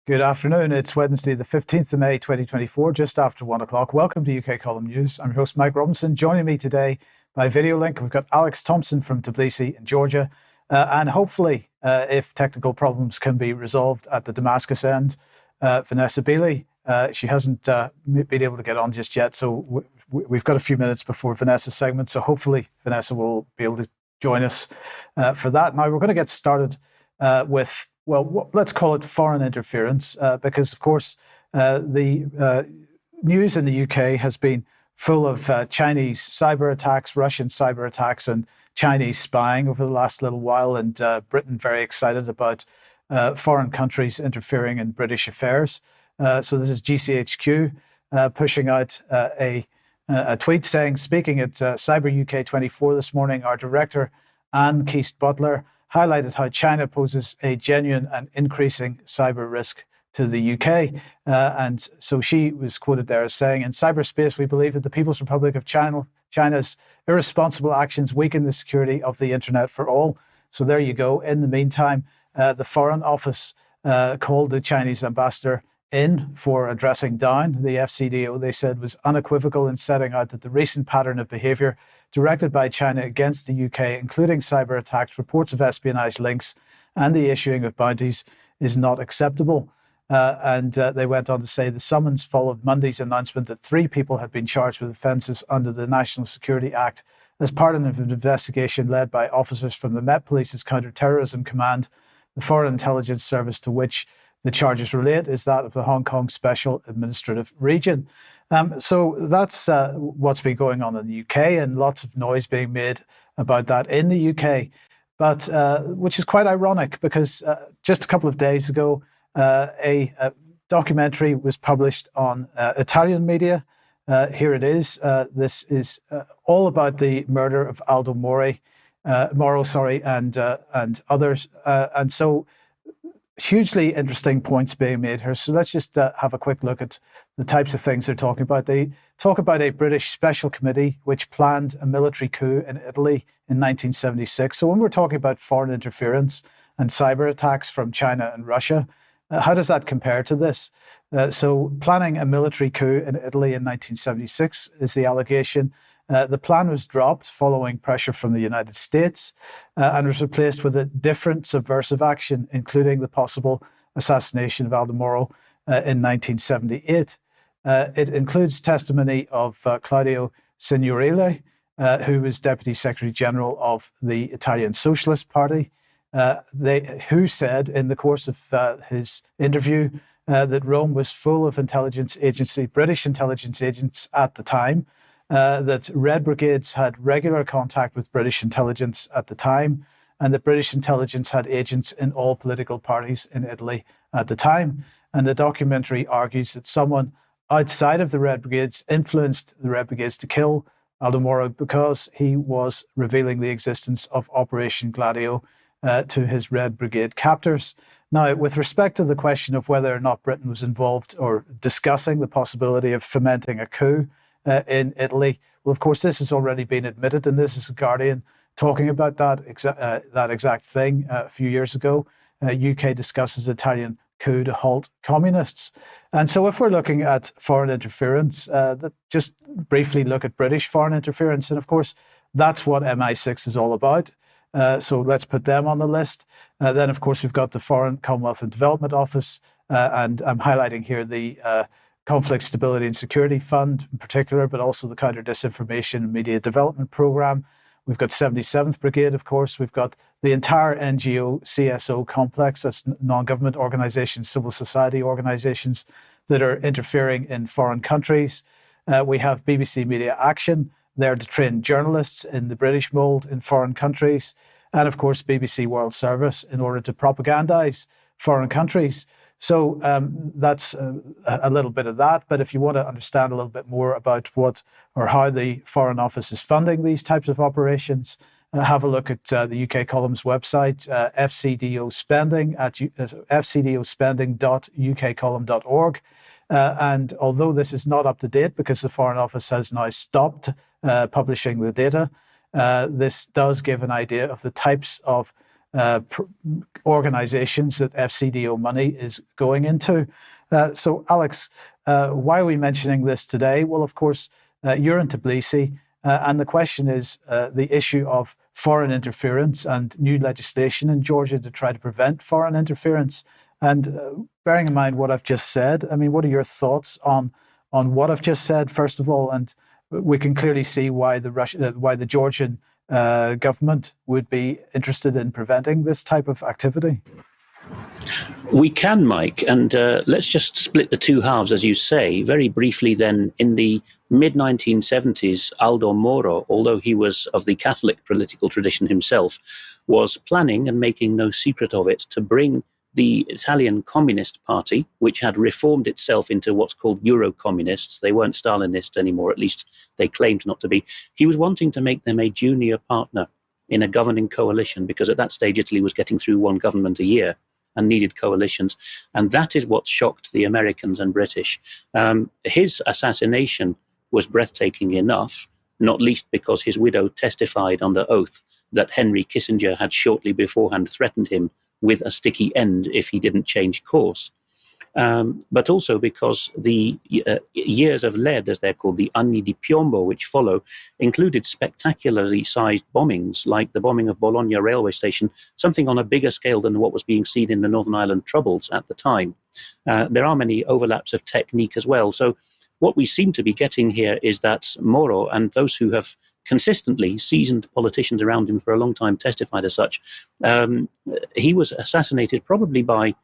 Good afternoon. It's Wednesday, the 15th of May, 2024, just after 1 o'clock. Welcome to UK Column News. I'm your host, Mike Robinson. Joining me today by video link, we've got Alex Thomson from Tbilisi in Georgia. And hopefully, if technical problems can be resolved at the Damascus end, Vanessa Beeley. She hasn't been able to get on just yet, so we've got a few minutes before Vanessa's segment. So hopefully, Vanessa will be able to join us for that. Now, we're going to get started with let's call it foreign interference, because, of course, the news in the UK has been full of Chinese cyber attacks, Russian cyber attacks, and Chinese spying over the last little while, and Britain very excited about foreign countries interfering in British affairs. So this is GCHQ pushing out a tweet saying, speaking at Cyber UK 24 this morning, our director, Anne Keast-Butler, highlighted how China poses a genuine and increasing cyber risk to the UK. And so she was quoted there as saying, in cyberspace, we believe that the People's Republic of China's irresponsible actions weaken the security of the internet for all. So there you go. In the meantime, the Foreign Office called the Chinese ambassador in for addressing down. The FCDO, they said, was unequivocal in setting out that the recent pattern of behaviour directed by China against the UK, including cyber attacks, reports of espionage links, and the issuing of bounties, is not acceptable. And they went on to say the summons followed Monday's announcement that 3 people had been charged with offences under the National Security Act as part of an investigation led by officers from the Met Police's Counter-Terrorism Command. The Foreign Intelligence Service to which the charges relate is that of the Hong Kong Special Administrative Region. So that's what's been going on in the UK, and lots of noise being made about that in the UK, but which is quite ironic because just a couple of days ago, a documentary was published on Italian media. Here it is. This is all about the murder of Aldo Moro, and others. And so hugely interesting points being made here. So let's just have a quick look at the types of things they're talking about. They talk about a British special committee which planned a military coup in Italy in 1976. So when we're talking about foreign interference and cyber attacks from China and Russia, how does that compare to this? So planning a military coup in Italy in 1976 is the allegation. The plan was dropped following pressure from the United States and was replaced with a different subversive action, including the possible assassination of Aldo Moro in 1978. It includes testimony of Claudio Signorile, who was Deputy Secretary General of the Italian Socialist Party, who said in the course of his interview that Rome was full of British intelligence agents at the time, that Red Brigades had regular contact with British intelligence at the time, and that British intelligence had agents in all political parties in Italy at the time. And the documentary argues that someone outside of the Red Brigades influenced the Red Brigades to kill Aldo Moro because he was revealing the existence of Operation Gladio to his Red Brigade captors. Now, with respect to the question of whether or not Britain was involved or discussing the possibility of fomenting a coup in Italy, well, of course, this has already been admitted, and this is The Guardian talking about that exact thing a few years ago. UK discusses Italian coup to halt communists. And so if we're looking at foreign interference, just briefly look at British foreign interference. And of course, that's what MI6 is all about. So let's put them on the list. Then, of course, we've got the Foreign, Commonwealth and Development Office. And I'm highlighting here the Conflict Stability and Security Fund in particular, but also the Counter Disinformation and Media Development Programme. We've got 77th Brigade, of course. We've got the entire NGO CSO complex. That's non-government organisations, civil society organisations that are interfering in foreign countries. We have BBC Media Action, there to train journalists in the British mould in foreign countries. And of course, BBC World Service in order to propagandise foreign countries. So that's a little bit of that. But if you want to understand a little bit more about what or how the Foreign Office is funding these types of operations, have a look at the UK Column's website, FCDO Spending at fcdospending.ukcolumn.org. And although this is not up to date because the Foreign Office has now stopped publishing the data, this does give an idea of the types of organizations that FCDO money is going into. So, Alex, why are we mentioning this today? Well, of course, you're in Tbilisi, and the question is the issue of foreign interference and new legislation in Georgia to try to prevent foreign interference. And bearing in mind what I've just said, I mean, what are your thoughts on what I've just said, first of all? And we can clearly see why the Georgian government would be interested in preventing this type of activity. We can, Mike, and let's just split the two halves, as you say. Very briefly then, in the mid-1970s, Aldo Moro, although he was of the Catholic political tradition himself, was planning, and making no secret of it, to bring the Italian Communist Party, which had reformed itself into what's called Euro-communists. They weren't Stalinist anymore, at least they claimed not to be. He was wanting to make them a junior partner in a governing coalition, because at that stage Italy was getting through one government a year and needed coalitions. And that is what shocked the Americans and British. His assassination was breathtaking enough, not least because his widow testified under oath that Henry Kissinger had shortly beforehand threatened him with a sticky end if he didn't change course. But also because the years of lead, as they're called, the anni di piombo, which follow, included spectacularly sized bombings, like the bombing of Bologna railway station, something on a bigger scale than what was being seen in the Northern Ireland Troubles at the time. There are many overlaps of technique as well. So what we seem to be getting here is that Moro and those who have consistently seasoned politicians around him for a long time testified as such. He was assassinated probably by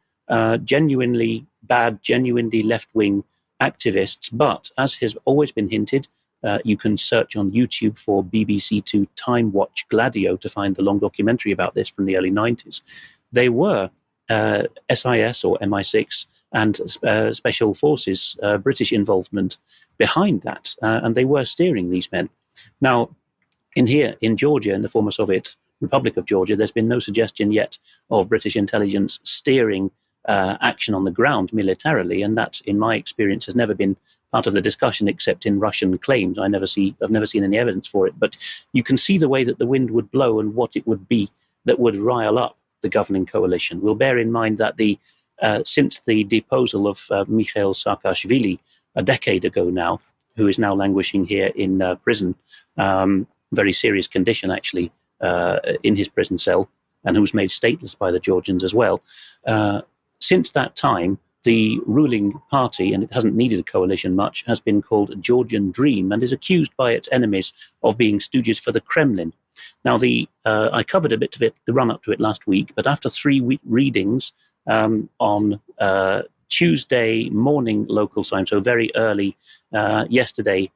genuinely bad, genuinely left-wing activists. But as has always been hinted, you can search on YouTube for BBC Two Time Watch Gladio to find the long documentary about this from the early 90s. They were SIS or MI6 and Special Forces, British involvement behind that. And they were steering these men. Now, in Georgia, in the former Soviet Republic of Georgia, there's been no suggestion yet of British intelligence steering action on the ground militarily, and that, in my experience, has never been part of the discussion except in Russian claims. I've never seen any evidence for it, but you can see the way that the wind would blow and what it would be that would rile up the governing coalition. We'll bear in mind that since the deposal of Mikhail Saakashvili a decade ago now, who is now languishing here in prison, very serious condition actually, in his prison cell, and who was made stateless by the Georgians as well. Since that time, the ruling party, and it hasn't needed a coalition much, has been called Georgian Dream and is accused by its enemies of being stooges for the Kremlin. Now, I covered a bit of it, the run-up to it last week, but after 3 readings on Tuesday morning local time, so very early yesterday,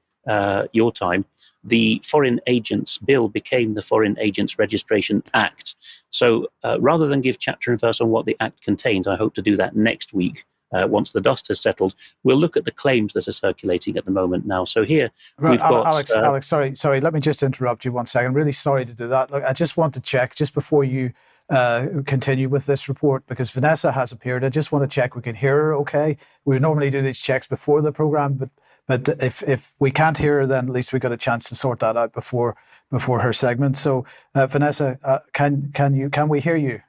your time, the Foreign Agents Bill became the Foreign Agents Registration Act. So rather than give chapter and verse on what the Act contains, I hope to do that next week. Once the dust has settled, we'll look at the claims that are circulating at the moment now. So here we've got... Alex, sorry, let me just interrupt you 1 second. I'm really sorry to do that. Look, I just want to check, just before you continue with this report, because Vanessa has appeared. I just want to check we can hear her okay. We normally do these checks before the program, but if we can't hear her, then at least we got a chance to sort that out before her segment. So Vanessa, can we hear you?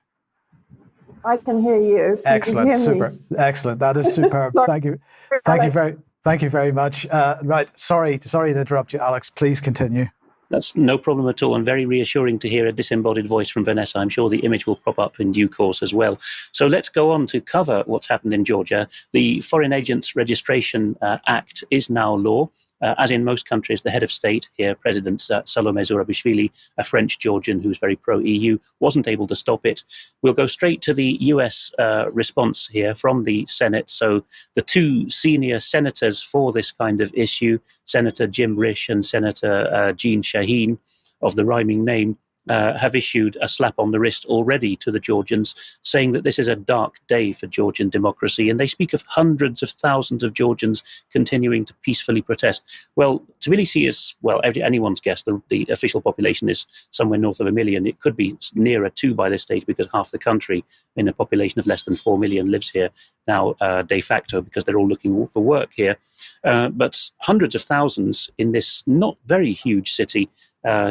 I can hear you. Excellent, super, excellent. That is superb. Thank you very much. Right, sorry to interrupt you, Alex. Please continue. That's no problem at all, and very reassuring to hear a disembodied voice from Vanessa. I'm sure the image will pop up in due course as well. So let's go on to cover what's happened in Georgia. The Foreign Agents Registration Act is now law. As in most countries, the head of state here, President Salome Zurabishvili, a French Georgian who's very pro-EU, wasn't able to stop it. We'll go straight to the US response here from the Senate. So the two senior senators for this kind of issue, Senator Jim Risch and Senator Jean Shaheen, of the rhyming name, have issued a slap on the wrist already to the Georgians, saying that this is a dark day for Georgian democracy. And they speak of hundreds of thousands of Georgians continuing to peacefully protest. Well, Tbilisi is, well, anyone's guess. The official population is somewhere north of 1 million. It could be nearer 2 by this stage, because half the country, in a population of less than 4 million, lives here now de facto, because they're all looking for work here. But hundreds of thousands in this not very huge city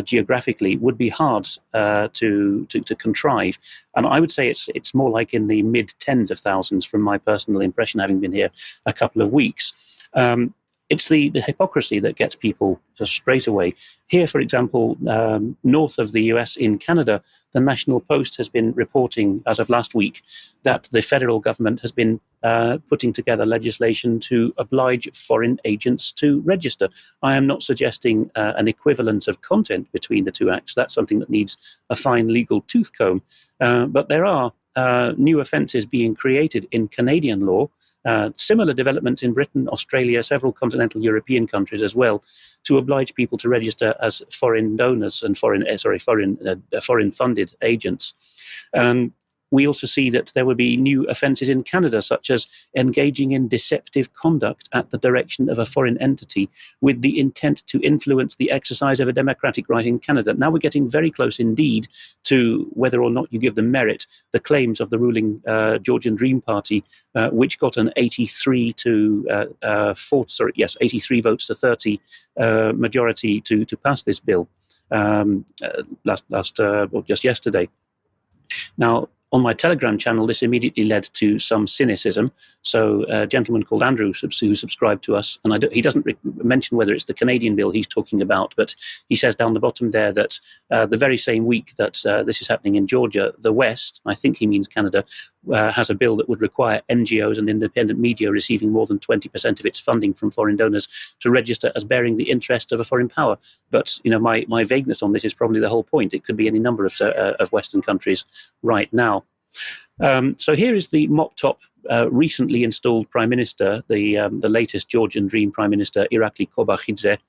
geographically would be hard to contrive. And I would say it's more like in the mid tens of thousands from my personal impression, having been here a couple of weeks. It's the hypocrisy that gets people just straight away. Here, for example, north of the US in Canada, the National Post has been reporting as of last week that the federal government has been putting together legislation to oblige foreign agents to register. I am not suggesting an equivalence of content between the two acts. That's something that needs a fine legal tooth comb. But there are new offences being created in Canadian law. Similar developments in Britain, Australia, several continental European countries as well, to oblige people to register as foreign donors and foreign funded agents. We also see that there will be new offences in Canada, such as engaging in deceptive conduct at the direction of a foreign entity with the intent to influence the exercise of a democratic right in Canada. Now we're getting very close indeed to whether or not you give them merit, the claims of the ruling Georgian Dream Party, which got an 83 votes to 30 majority to pass this bill just yesterday. Now, on my Telegram channel, this immediately led to some cynicism. So a gentleman called Andrew, who subscribed to us, and he doesn't mention whether it's the Canadian bill he's talking about, but he says down the bottom there that the very same week that this is happening in Georgia, the West, I think he means Canada, has a bill that would require NGOs and independent media receiving more than 20% of its funding from foreign donors to register as bearing the interests of a foreign power. But my vagueness on this is probably the whole point. It could be any number of Western countries right now. So here is the mop-top recently installed Prime Minister, the latest Georgian Dream Prime Minister, Irakli Kobakhidze.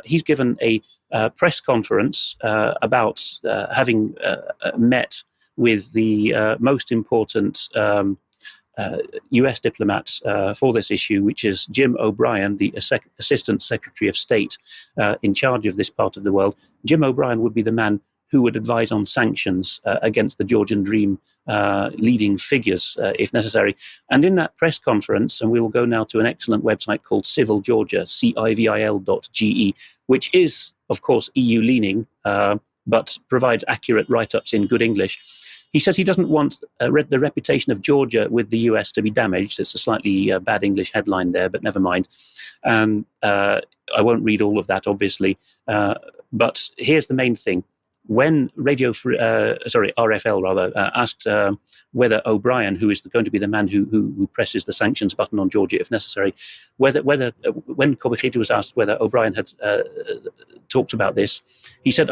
He's given a press conference about having met with the most important US diplomats for this issue, which is Jim O'Brien, the Assistant Secretary of State in charge of this part of the world. Jim O'Brien would be the man who would advise on sanctions against the Georgian Dream leading figures, if necessary. And in that press conference, and we will go now to an excellent website called Civil Georgia, civil.ge, which is, of course, EU-leaning, but provides accurate write-ups in good English. He says he doesn't want the reputation of Georgia with the US to be damaged. It's a slightly bad English headline there, but never mind. And I won't read all of that, obviously. But here's the main thing. When RFL asked whether O'Brien, who is going to be the man who presses the sanctions button on Georgia if necessary, when Kobakhidze was asked whether O'Brien had talked about this, he said,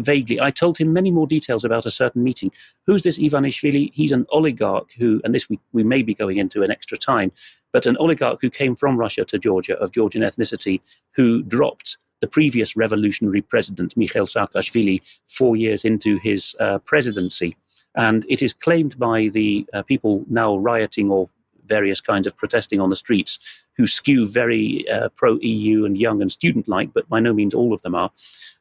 vaguely, I told him many more details about a certain meeting. Who's this Ivanishvili? He's an oligarch who, and this we may be going into an extra time, but an oligarch who came from Russia to Georgia of Georgian ethnicity, who dropped the previous revolutionary president, Mikhail Saakashvili, 4 years into his presidency. And it is claimed by the people now rioting or various kinds of protesting on the streets, who skew very pro-EU and young and student-like, but by no means all of them are.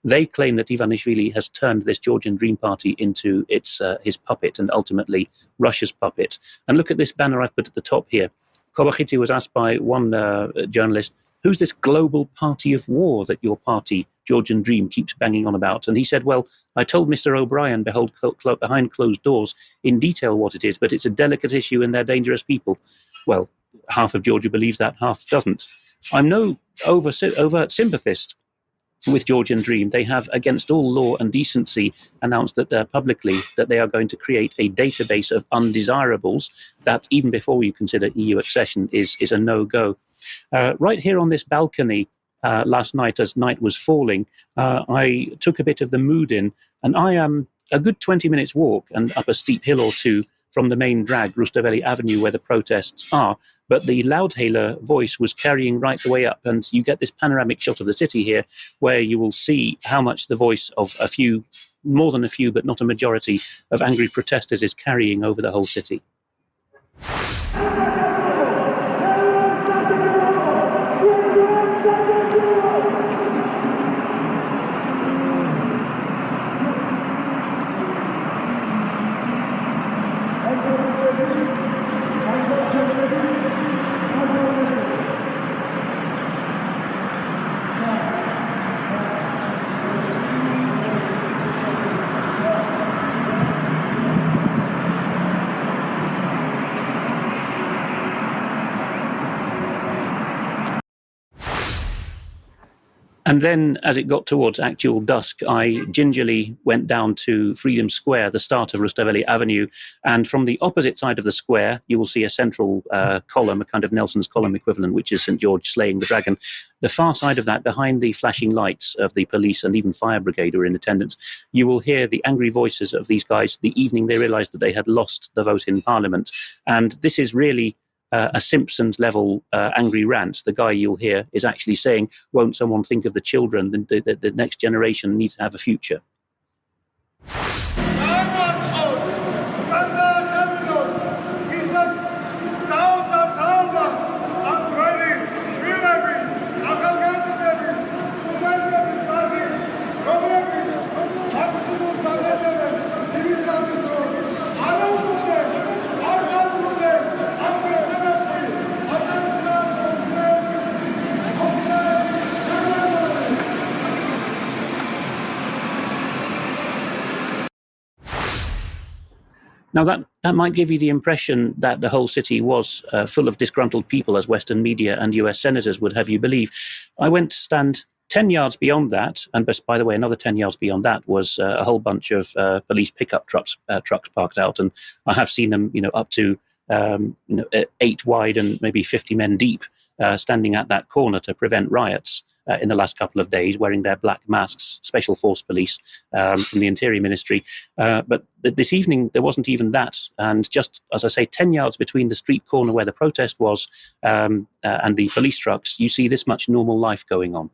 They claim that Ivanishvili has turned this Georgian Dream Party into his puppet and ultimately Russia's puppet. And look at this banner I've put at the top here. Kobakhidze was asked by one journalist, who's this global party of war that your party, Georgian Dream, keeps banging on about? And he said, well, I told Mr. O'Brien behind closed doors in detail what it is, but it's a delicate issue and they're dangerous people. Well, half of Georgia believes that, half doesn't. I'm no overt sympathist with Georgian Dream. They have, against all law and decency, announced that publicly that they are going to create a database of undesirables that, even before you consider EU accession, is a no-go. Right here on this balcony last night, as night was falling, I took a bit of the mood in, and I am a good 20 minutes walk and up a steep hill or two from the main drag, Rustaveli Avenue, where the protests are. But the loudhailer voice was carrying right the way up, and you get this panoramic shot of the city here, where you will see how much the voice of a few, more than a few, but not a majority, of angry protesters is carrying over the whole city. And then, as it got towards actual dusk, I gingerly went down to Freedom Square, the start of Rustaveli Avenue. And from the opposite side of the square, you will see a central column, a kind of Nelson's column equivalent, which is St. George slaying the dragon. The far side of that, behind the flashing lights of the police and even fire brigade who are in attendance, you will hear the angry voices of these guys the evening they realised that they had lost the vote in Parliament. And this is really a Simpsons level angry rant. The guy you'll hear is actually saying, won't someone think of the children? The next generation needs to have a future. Now, that might give you the impression that the whole city was full of disgruntled people, as Western media and US senators would have you believe. I went to stand 10 yards beyond that, and by the way, another 10 yards beyond that was a whole bunch of police pickup trucks parked out, and I have seen them, up to 8 wide and maybe 50 men deep, standing at that corner to prevent riots. In the last couple of days, wearing their black masks, special force police from the Interior Ministry. But this evening, there wasn't even that. And just, as I say, 10 yards between the street corner where the protest was and the police trucks, you see this much normal life going on.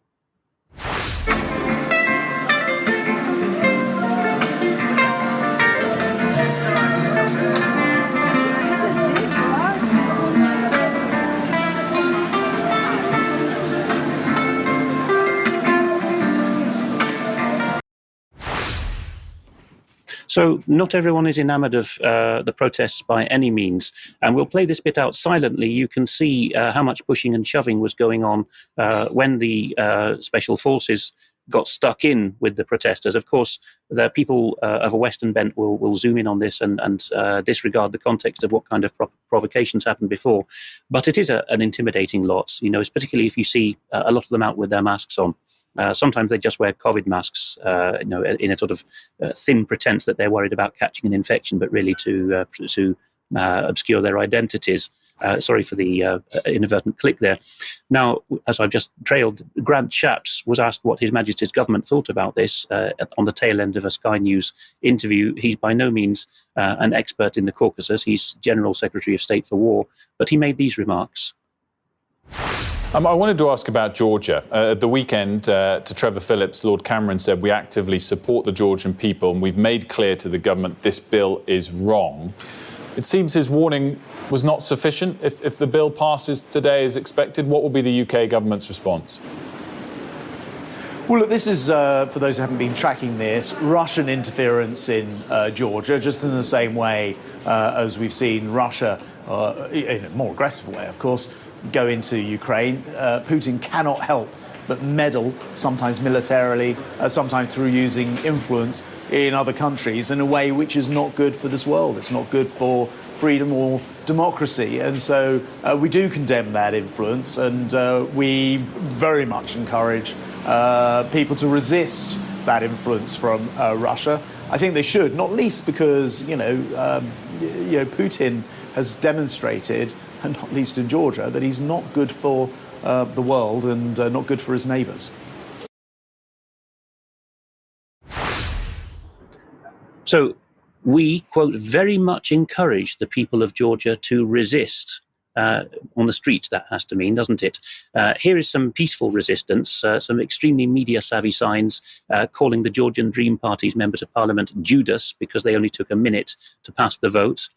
So not everyone is enamored of the protests by any means, and we'll play this bit out silently. You can see how much pushing and shoving was going on when the special forces got stuck in with the protesters. Of course, the people of a Western bent will zoom in on this and disregard the context of what kind of provocations happened before. But it is an intimidating lot, particularly if you see a lot of them out with their masks on. Sometimes they just wear COVID masks, in a sort of thin pretense that they're worried about catching an infection, but really to obscure their identities. Sorry for the inadvertent click there. Now, as I've just trailed, Grant Shapps was asked what His Majesty's government thought about this on the tail end of a Sky News interview. He's by no means an expert in the Caucasus. He's General Secretary of State for War, but he made these remarks. I wanted to ask about Georgia. At the weekend, to Trevor Phillips, Lord Cameron said, we actively support the Georgian people and we've made clear to the government this bill is wrong. It seems his warning was not sufficient. If the bill passes today as expected, what will be the UK government's response? Well, look, this is, for those who haven't been tracking this, Russian interference in Georgia, just in the same way as we've seen Russia, in a more aggressive way, of course, go into Ukraine. Putin cannot help but meddle, sometimes militarily, sometimes through using influence in other countries in a way which is not good for this world. It's not good for freedom or democracy. And so we do condemn that influence, and we very much encourage people to resist that influence from Russia. I think they should, not least because, Putin has demonstrated, and not least in Georgia, that he's not good for the world and not good for his neighbours. So we, quote, very much encourage the people of Georgia to resist. On the streets, that has to mean, doesn't it? Here is some peaceful resistance, some extremely media-savvy signs calling the Georgian Dream Party's members of parliament Judas because they only took a minute to pass the vote.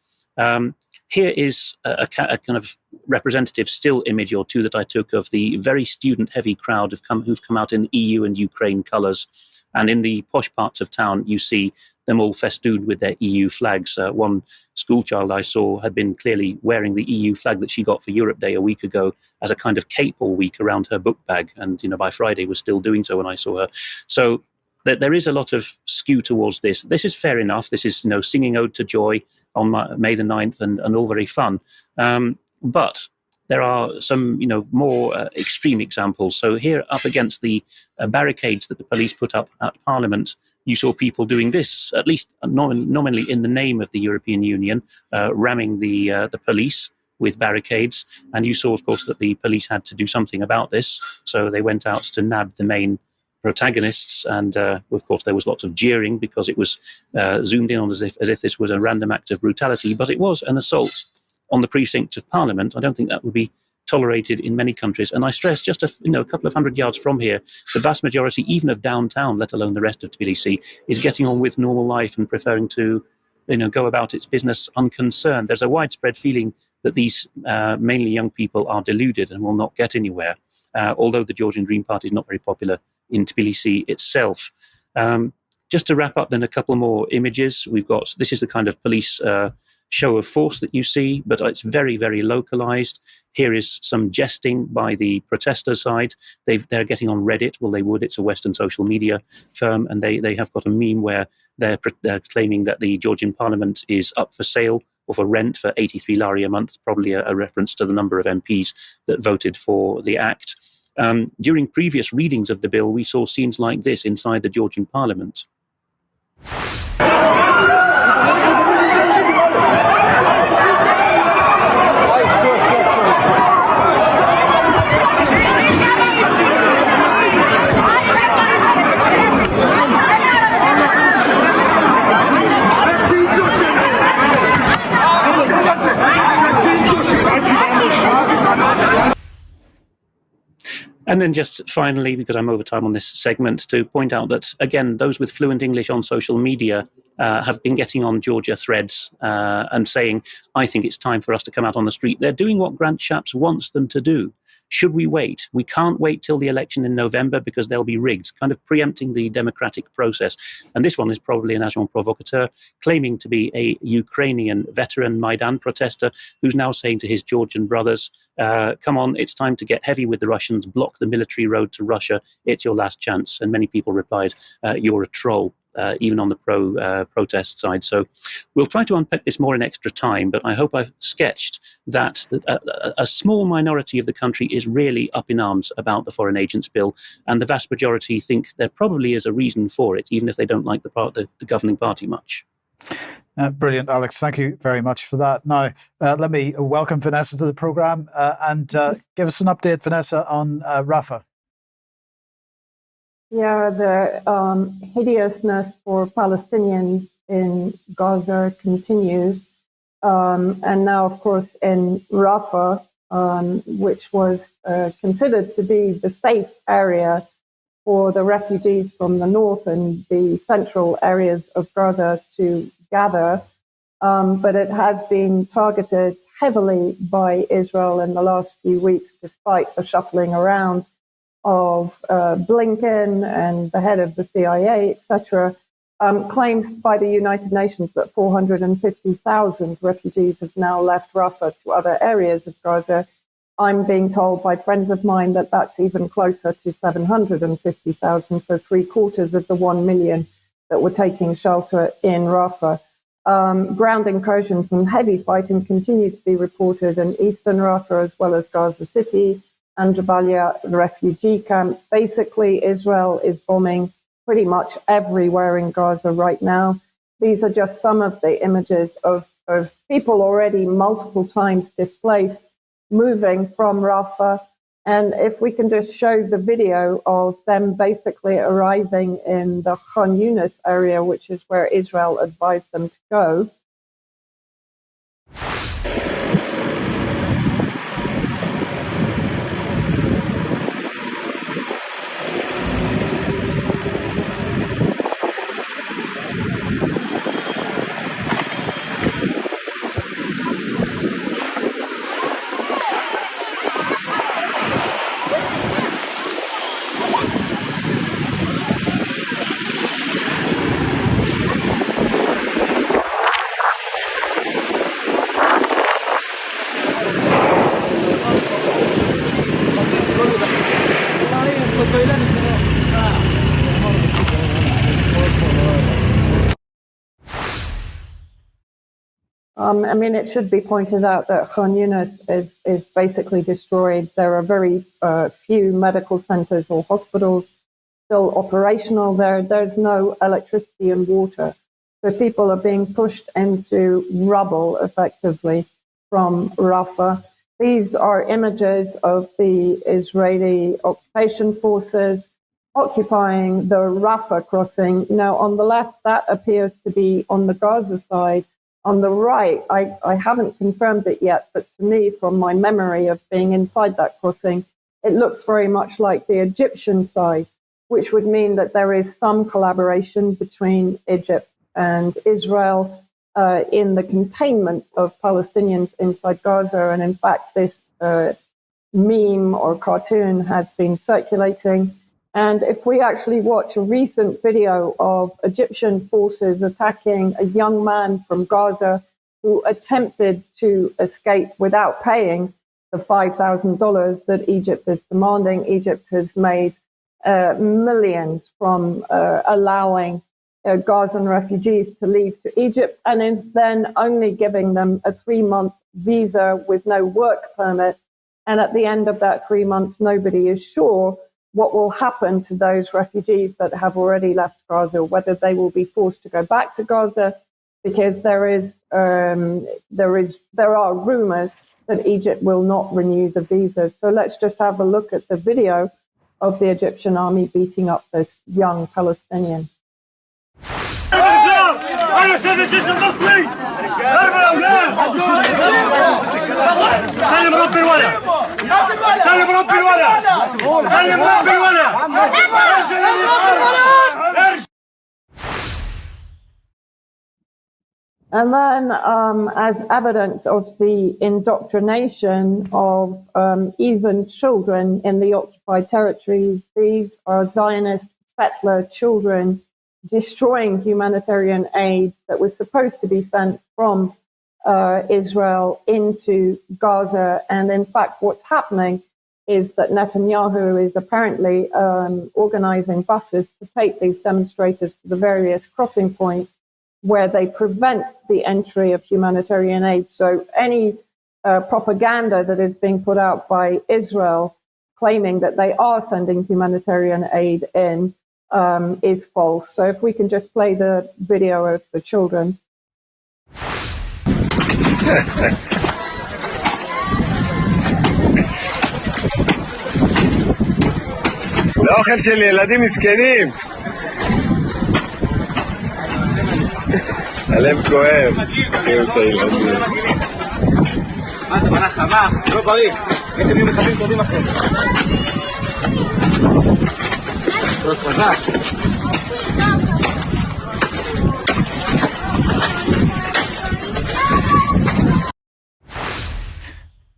Here is a kind of representative still image or two that I took of the very student-heavy crowd who've come out in EU and Ukraine colours. And in the posh parts of town, you see them all festooned with their EU flags. One schoolchild I saw had been clearly wearing the EU flag that she got for Europe Day a week ago as a kind of cape all week around her book bag. And, by Friday was still doing so when I saw her. So there is a lot of skew towards this. This is fair enough. This is, singing Ode to Joy on May the 9th and all very fun. But there are some, more extreme examples. So here, up against the barricades that the police put up at Parliament, you saw people doing this, at least nominally in the name of the European Union, ramming the police with barricades. And you saw, of course, that the police had to do something about this. So they went out to nab the main protagonists, and of course there was lots of jeering because it was zoomed in on as if this was a random act of brutality, but it was an assault on the precinct of Parliament. I don't think that would be tolerated in many countries. And I stress, just a couple of 100 yards from here, the vast majority, even of downtown, let alone the rest of Tbilisi, is getting on with normal life and preferring to go about its business unconcerned. There's a widespread feeling that these mainly young people are deluded and will not get anywhere, although the Georgian Dream Party is not very popular in Tbilisi itself. Just to wrap up then, a couple more images. This is the kind of police show of force that you see, but it's very, very localized. Here is some jesting by the protester side. They're getting on Reddit. Well, they would. It's a Western social media firm, and they have got a meme where they're claiming that the Georgian parliament is up for sale or for rent for 83 lari a month, probably a reference to the number of MPs that voted for the act. During previous readings of the bill, we saw scenes like this inside the Georgian parliament. And then just finally, because I'm over time on this segment, to point out that, again, those with fluent English on social media have been getting on Georgia threads and saying, I think it's time for us to come out on the street. They're doing what Grant Shapps wants them to do. Should we wait? We can't wait till the election in November because they'll be rigged, kind of preempting the democratic process. And this one is probably an agent provocateur, claiming to be a Ukrainian veteran Maidan protester who's now saying to his Georgian brothers, come on, it's time to get heavy with the Russians, block the military road to Russia, it's your last chance. And many people replied, you're a troll. Even on the protest side. So we'll try to unpack this more in extra time, but I hope I've sketched that a small minority of the country is really up in arms about the Foreign Agents Bill, and the vast majority think there probably is a reason for it, even if they don't like the governing party much. Brilliant, Alex. Thank you very much for that. Now, let me welcome Vanessa to the programme and give us an update, Vanessa, on Rafah. Yeah, the hideousness for Palestinians in Gaza continues. And now, of course, in Rafah, which was considered to be the safe area for the refugees from the north and the central areas of Gaza to gather. But it has been targeted heavily by Israel in the last few weeks, despite the shuffling around of Blinken and the head of the CIA, etc., claims by the United Nations that 450,000 refugees have now left Rafah to other areas of Gaza. I'm being told by friends of mine that that's even closer to 750,000, so 3/4 of the 1 million that were taking shelter in Rafah. Ground incursions and heavy fighting continue to be reported in eastern Rafah as well as Gaza City and Jabalia, the refugee camp. Basically, Israel is bombing pretty much everywhere in Gaza right now. These are just some of the images of people already multiple times displaced, moving from Rafah. And if we can just show the video of them basically arriving in the Khan Yunis area, which is where Israel advised them to go. I mean, it should be pointed out that Khan Yunis is basically destroyed. There are very few medical centers or hospitals still operational there. There's no electricity and water. So people are being pushed into rubble, effectively, from Rafah. These are images of the Israeli occupation forces occupying the Rafah crossing. Now, on the left, that appears to be on the Gaza side. On the right, I haven't confirmed it yet, but to me, from my memory of being inside that crossing, it looks very much like the Egyptian side, which would mean that there is some collaboration between Egypt and Israel in the containment of Palestinians inside Gaza. And in fact, this meme or cartoon has been circulating. And if we actually watch a recent video of Egyptian forces attacking a young man from Gaza who attempted to escape without paying the $5,000 that Egypt is demanding, Egypt has made millions from allowing Gazan refugees to leave to Egypt, and is then only giving them a 3-month visa with no work permit. And at the end of that 3 months, nobody is sure what will happen to those refugees that have already left Gaza, whether they will be forced to go back to Gaza, because there are rumors that Egypt will not renew the visas. So let's just have a look at the video of the Egyptian army beating up this young Palestinian. And then, as evidence of the indoctrination of even children in the occupied territories, these are Zionist settler children destroying humanitarian aid that was supposed to be sent from Israel into Gaza. And in fact, what's happening is that Netanyahu is apparently organizing buses to take these demonstrators to the various crossing points where they prevent the entry of humanitarian aid. So any propaganda that is being put out by Israel claiming that they are sending humanitarian aid in is false. So if we can just play the video of the children. זה אוכל של ילדים מסכנים. הלב כואב. תראו את הילדים. מה זה מנה חמה? לא בריא. יש לי מחבים טובים אחרים. טוב חזק.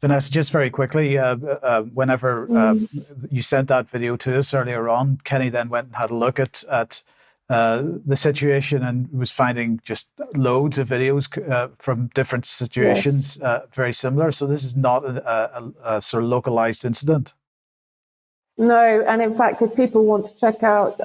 Vanessa, just very quickly, whenever you sent that video to us earlier on, Kenny then went and had a look at the situation and was finding just loads of videos from different situations, very similar. So this is not a sort of localized incident. No, and in fact, if people want to check out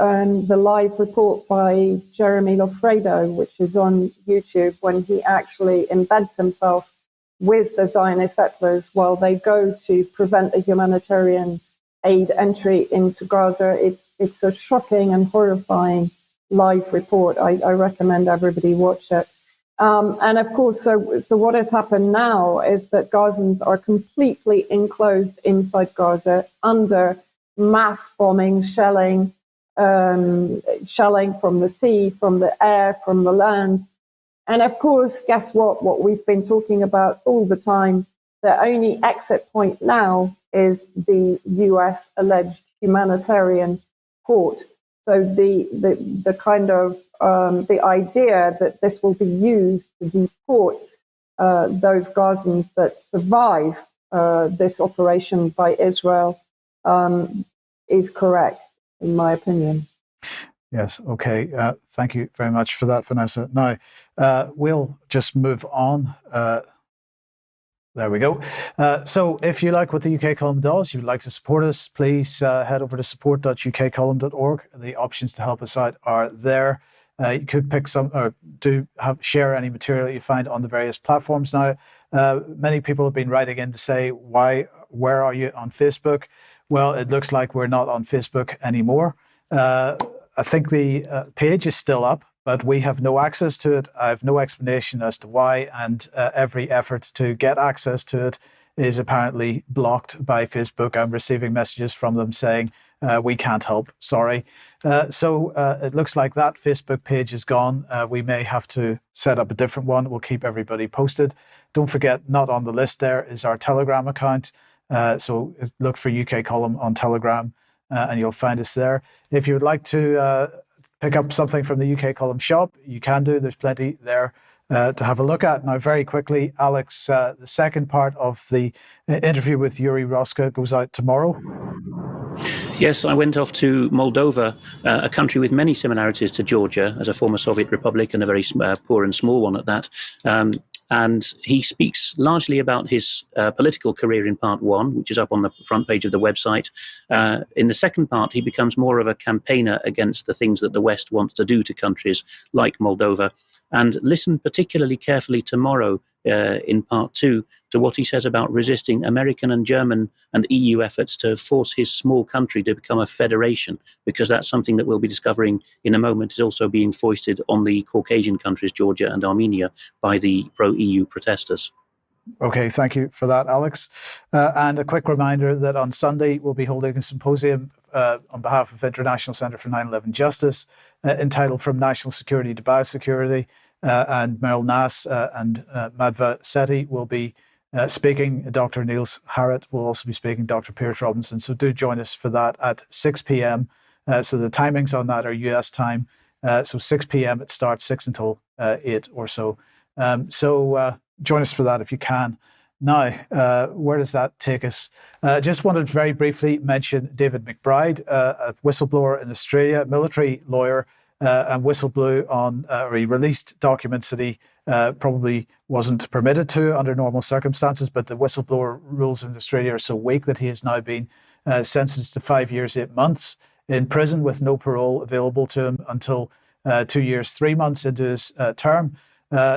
the live report by Jeremy Lofredo, which is on YouTube, when he actually embeds himself with the Zionist settlers while they go to prevent the humanitarian aid entry into Gaza, it's a shocking and horrifying live report. I recommend everybody watch it. And of course, so what has happened now is that Gazans are completely enclosed inside Gaza under mass bombing, shelling from the sea, from the air, from the land. And of course, guess what? What we've been talking about all the time, the only exit point now is the US alleged humanitarian court. So the kind of the idea that this will be used to deport those Gazans that survive this operation by Israel is correct, in my opinion. Yes. Okay. Thank you very much for that, Vanessa. Now, we'll just move on. There we go. So if you like what the UK Column does, you'd like to support us, please head over to support.ukcolumn.org. The options to help us out are there. You could pick some or share any material you find on the various platforms. Now, many people have been writing in to say, where are you on Facebook? Well, it looks like we're not on Facebook anymore. I think the page is still up, but we have no access to it. I have no explanation as to why, and every effort to get access to it is apparently blocked by Facebook. I'm receiving messages from them saying, we can't help, sorry. So it looks like that Facebook page is gone. We may have to set up a different one. We'll keep everybody posted. Don't forget, not on the list there is our Telegram account. So look for UK Column on Telegram and you'll find us there. If you would like to pick up something from the UK Column shop, you can do. There's plenty there to have a look at. Now, very quickly, Alex, the second part of the interview with Yuri Roska goes out tomorrow. Yes, I went off to Moldova, a country with many similarities to Georgia, as a former Soviet republic and a very poor and small one at that. And he speaks largely about his political career in part one, which is up on the front page of the website. In the second part, he becomes more of a campaigner against the things that the West wants to do to countries like Moldova. And listen particularly carefully tomorrow in part two to what he says about resisting American and German and EU efforts to force his small country to become a federation, because that's something that we'll be discovering in a moment is also being foisted on the Caucasian countries, Georgia and Armenia, by the pro-EU protesters. Okay, thank you for that, Alex. And a quick reminder that on Sunday we'll be holding a symposium on behalf of International Centre for 9/11 Justice entitled From National Security to Biosecurity. And Meryl Nass and Madhva Sethi will be speaking. Dr. Niels Harrit will also be speaking, Dr. Piers Robinson. So do join us for that at 6 p.m. So the timings on that are US time. So 6 p.m. it starts, 6 until 8 or so. So join us for that if you can. Now, where does that take us? Just wanted to very briefly mention David McBride, a whistleblower in Australia, military lawyer, and whistleblew on, or he released documents that he probably wasn't permitted to under normal circumstances, but the whistleblower rules in Australia are so weak that he has now been sentenced to 5 years, 8 months in prison with no parole available to him until 2 years, 3 months into his term.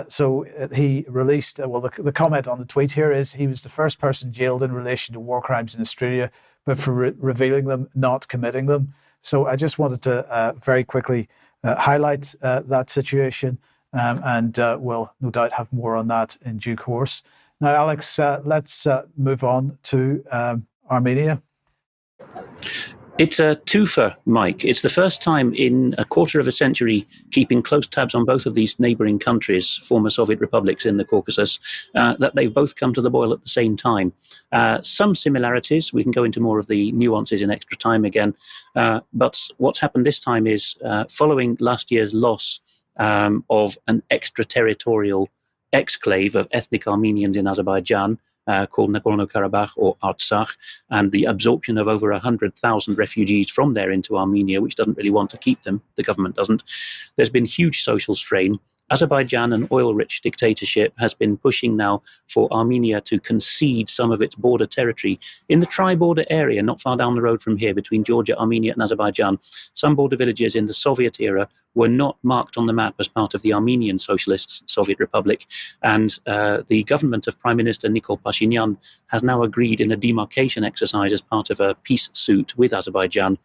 So he released, the comment on the tweet here is he was the first person jailed in relation to war crimes in Australia, but for revealing them, not committing them. So I just wanted to very quickly highlight that situation, and we'll no doubt have more on that in due course. Now, Alex, let's move on to Armenia. It's a twofer, Mike. It's the first time in a quarter of a century keeping close tabs on both of these neighbouring countries, former Soviet republics in the Caucasus, that they've both come to the boil at the same time. Some similarities. We can go into more of the nuances in extra time again. But what's happened this time is following last year's loss of an extraterritorial exclave of ethnic Armenians in Azerbaijan, called Nagorno-Karabakh or Artsakh, and the absorption of over 100,000 refugees from there into Armenia, which doesn't really want to keep them, the government doesn't. There's been huge social strain. Azerbaijan, an oil-rich dictatorship, has been pushing now for Armenia to concede some of its border territory in the tri-border area, not far down the road from here, between Georgia, Armenia and Azerbaijan. Some border villages in the Soviet era were not marked on the map as part of the Armenian Socialist Soviet Republic, and the government of Prime Minister Nikol Pashinyan has now agreed in a demarcation exercise as part of a peace suit with Azerbaijan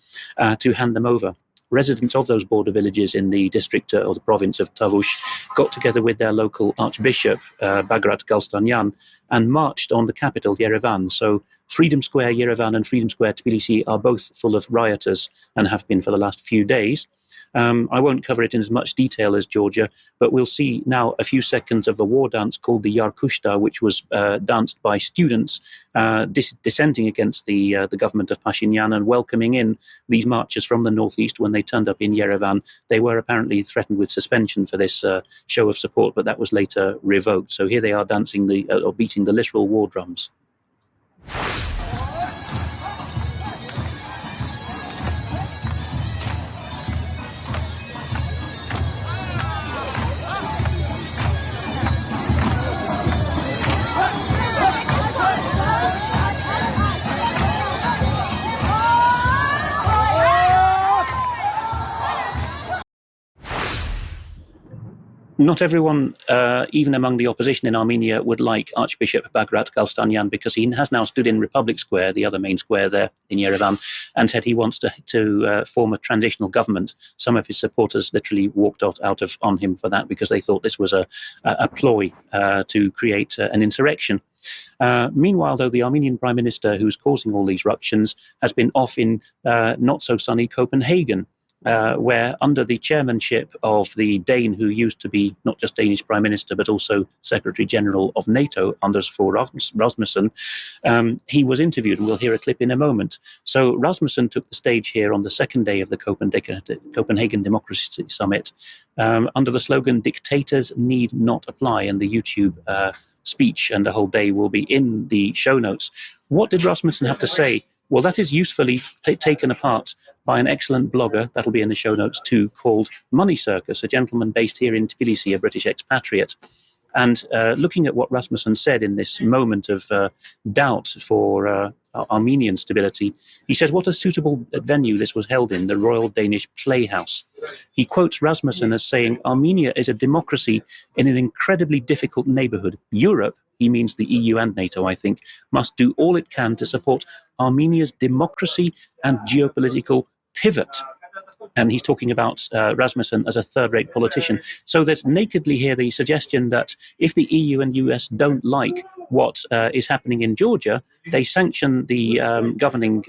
to hand them over. Residents of those border villages in the district or the province of Tavush got together with their local archbishop, Bagrat Galstanyan, and marched on the capital, Yerevan. So Freedom Square, Yerevan, and Freedom Square, Tbilisi, are both full of rioters and have been for the last few days. I won't cover it in as much detail as Georgia, but we'll see now a few seconds of a war dance called the Yarkushta, which was danced by students dissenting against the government of Pashinyan and welcoming in these marchers from the northeast when they turned up in Yerevan. They were apparently threatened with suspension for this show of support, but that was later revoked. So here they are dancing or beating the literal war drums. Not everyone, even among the opposition in Armenia, would like Archbishop Bagrat Galstanyan, because he has now stood in Republic Square, the other main square there in Yerevan, and said he wants to form a transitional government. Some of his supporters literally walked out on him for that, because they thought this was a ploy to create an insurrection. Meanwhile, though, the Armenian Prime Minister, who's causing all these ructions, has been off in not so sunny Copenhagen, where under the chairmanship of the Dane who used to be not just Danish Prime Minister but also Secretary General of NATO, Anders Fogh Rasmussen, he was interviewed, and we'll hear a clip in a moment. So Rasmussen took the stage here on the second day of the Copenhagen Democracy Summit under the slogan, "Dictators need not apply," and the YouTube speech and the whole day will be in the show notes. What did Rasmussen have to say? Well, that is usefully taken apart by an excellent blogger, that'll be in the show notes too, called Money Circus, a gentleman based here in Tbilisi, a British expatriate. And looking at what Rasmussen said in this moment of doubt for Armenian stability, he says what a suitable venue this was held in, the Royal Danish Playhouse. He quotes Rasmussen as saying, "Armenia is a democracy in an incredibly difficult neighborhood. Europe," he means the EU and NATO, I think, "must do all it can to support Armenia's democracy and geopolitical pivot." And he's talking about Rasmussen as a third-rate politician. So there's nakedly here the suggestion that if the EU and US don't like what is happening in Georgia, they sanction the governing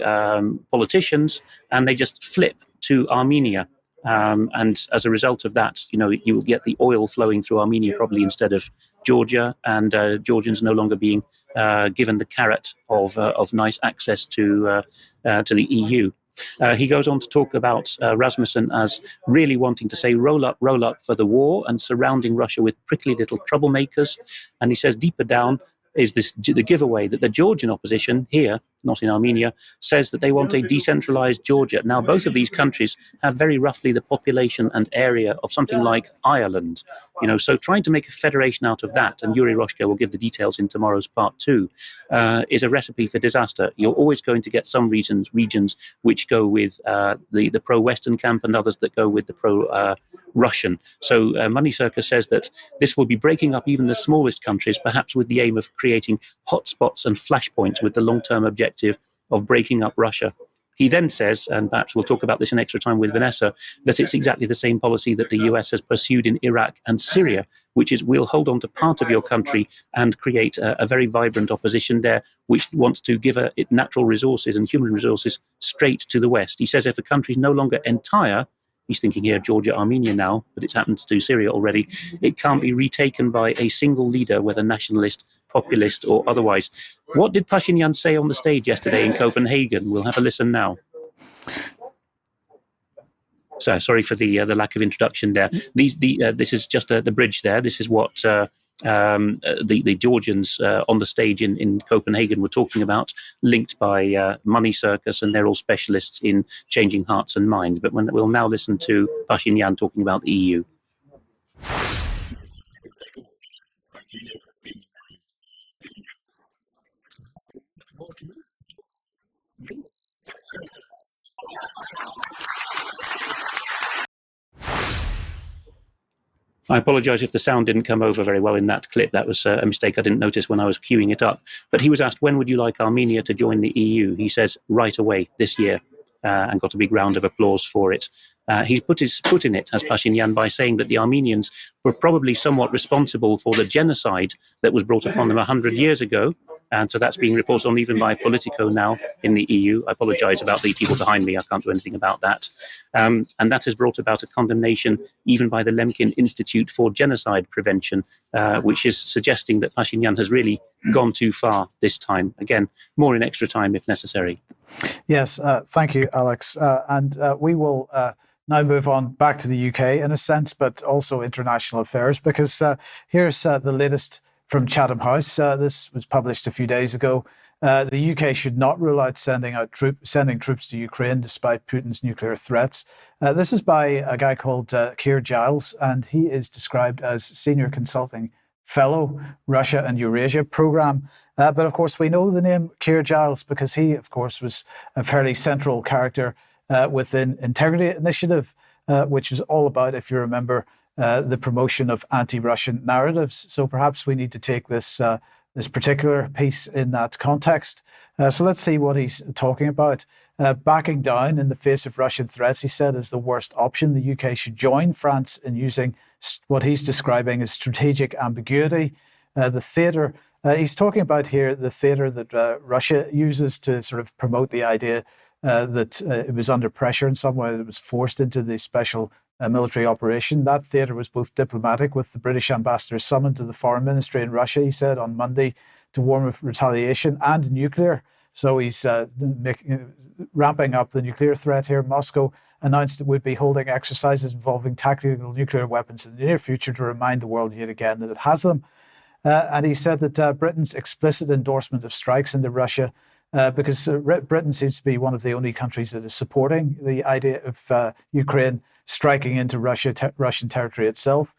politicians and they just flip to Armenia. And as a result of that, you will get the oil flowing through Armenia probably instead of Georgia, and Georgians no longer being given the carrot of nice access to the EU. He goes on to talk about Rasmussen as really wanting to say roll up for the war and surrounding Russia with prickly little troublemakers. And he says deeper down is the giveaway that the Georgian opposition here, not in Armenia, says that they want a decentralized Georgia. Now, both of these countries have very roughly the population and area of something like Ireland. So trying to make a federation out of that, and Yuri Roshka will give the details in tomorrow's part 2, is a recipe for disaster. You're always going to get some regions which go with the pro-Western camp and others that go with the pro-Russian. So Money Circus says that this will be breaking up even the smallest countries, perhaps with the aim of creating hotspots and flashpoints with the long-term objective of breaking up Russia. He then says, and perhaps we'll talk about this in extra time with Vanessa, that it's exactly the same policy that the US has pursued in Iraq and Syria, which is we'll hold on to part of your country and create a very vibrant opposition there, which wants to give it natural resources and human resources straight to the West. He says if a country is no longer entire, he's thinking here Georgia, Armenia now, but it's happened to Syria already, it can't be retaken by a single leader, whether nationalist, populist or otherwise. What did Pashinyan say on the stage yesterday in Copenhagen? We'll have a listen now. So sorry for the lack of introduction there. This is just the bridge there. This is what the Georgians on the stage in Copenhagen were talking about, linked by Money Circus, and they're all specialists in changing hearts and minds. But we'll now listen to Pashinyan talking about the EU. I apologize if the sound didn't come over very well in that clip. That was a mistake I didn't notice when I was queuing it up. But he was asked, when would you like Armenia to join the EU? He says, right away, this year, and got a big round of applause for it. He's put his foot in it, as Pashinyan, by saying that the Armenians were probably somewhat responsible for the genocide that was brought upon them 100 years ago. And so that's being reported on even by Politico now in the EU. I apologize about the people behind me. I can't do anything about that. And that has brought about a condemnation even by the Lemkin Institute for Genocide Prevention, which is suggesting that Pashinyan has really gone too far this time. Again, more in extra time if necessary. Yes, thank you, Alex. And we will now move on back to the UK in a sense, but also international affairs, because here's the latest from Chatham House. This was published a few days ago. The UK should not rule out sending troops to Ukraine despite Putin's nuclear threats. This is by a guy called Keir Giles, and he is described as Senior Consulting Fellow, Russia and Eurasia Programme. But of course, we know the name Keir Giles because he, of course, was a fairly central character within Integrity Initiative, which was all about, if you remember, the promotion of anti-Russian narratives. So perhaps we need to take this particular piece in that context. So let's see what he's talking about. Backing down in the face of Russian threats, he said, is the worst option. The UK should join France in using what he's describing as strategic ambiguity. The theatre, he's talking about here the theatre that Russia uses to sort of promote the idea that it was under pressure in some way, that it was forced into the special military operation. That theatre was both diplomatic, with the British ambassador summoned to the foreign ministry in Russia, he said, on Monday to warn of retaliation, and nuclear. So he's ramping up the nuclear threat here. Moscow announced it would be holding exercises involving tactical nuclear weapons in the near future to remind the world yet again that it has them. And he said that Britain's explicit endorsement of strikes into Russia, because Britain seems to be one of the only countries that is supporting the idea of Ukraine striking into Russian territory itself.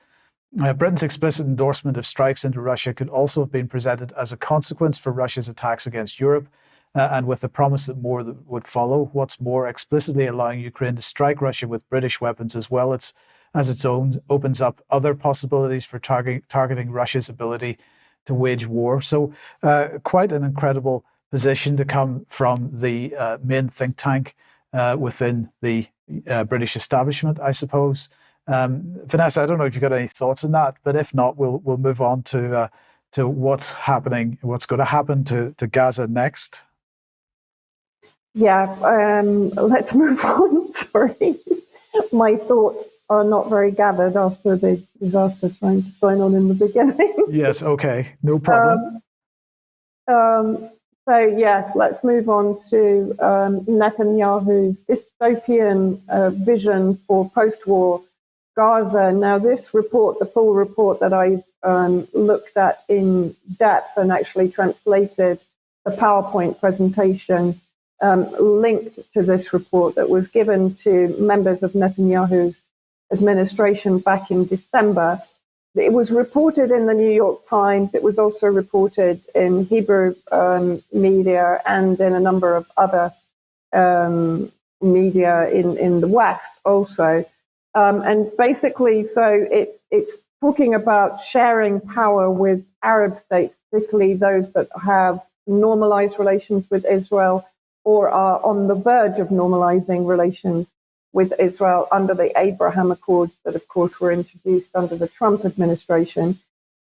Britain's explicit endorsement of strikes into Russia could also have been presented as a consequence for Russia's attacks against Europe, and with the promise that more would follow. What's more, explicitly allowing Ukraine to strike Russia with British weapons as well as its own opens up other possibilities for targeting Russia's ability to wage war. So quite an incredible position to come from the main think tank within the British establishment, I suppose. Vanessa, I don't know if you've got any thoughts on that, but if not, we'll move on to what's going to happen to Gaza next. Yeah, let's move on. Sorry. My thoughts are not very gathered after the disaster trying to sign on in the beginning. Yes, okay, no problem. So, yes, let's move on to Netanyahu's dystopian vision for post-war Gaza. Now, this report, the full report that I looked at in depth and actually translated the PowerPoint presentation linked to this report that was given to members of Netanyahu's administration back in December. It was reported in the New York Times. It was also reported in Hebrew media and in a number of other media in the West also. And basically, so it's talking about sharing power with Arab states, particularly those that have normalized relations with Israel or are on the verge of normalizing relations with Israel under the Abraham Accords that, of course, were introduced under the Trump administration.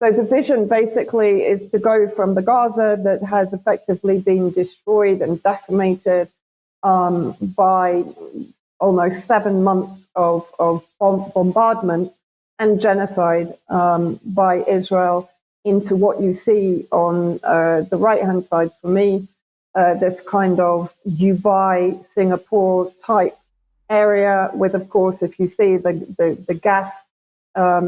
So the vision basically is to go from the Gaza that has effectively been destroyed and decimated by almost 7 months of bombardment and genocide by Israel into what you see on the right-hand side for me, this kind of Dubai, Singapore type area with, of course, if you see the gas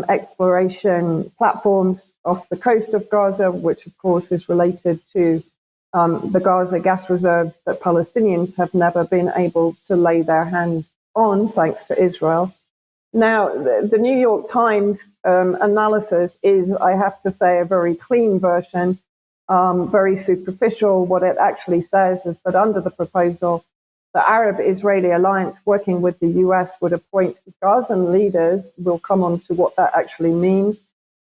exploration platforms off the coast of Gaza, which, of course, is related to the Gaza gas reserves that Palestinians have never been able to lay their hands on, thanks to Israel. Now, the New York Times analysis is, I have to say, a very clean version, very superficial. What it actually says is that under the proposal, the Arab-Israeli alliance working with the US would appoint Gazan leaders, we'll come on to what that actually means,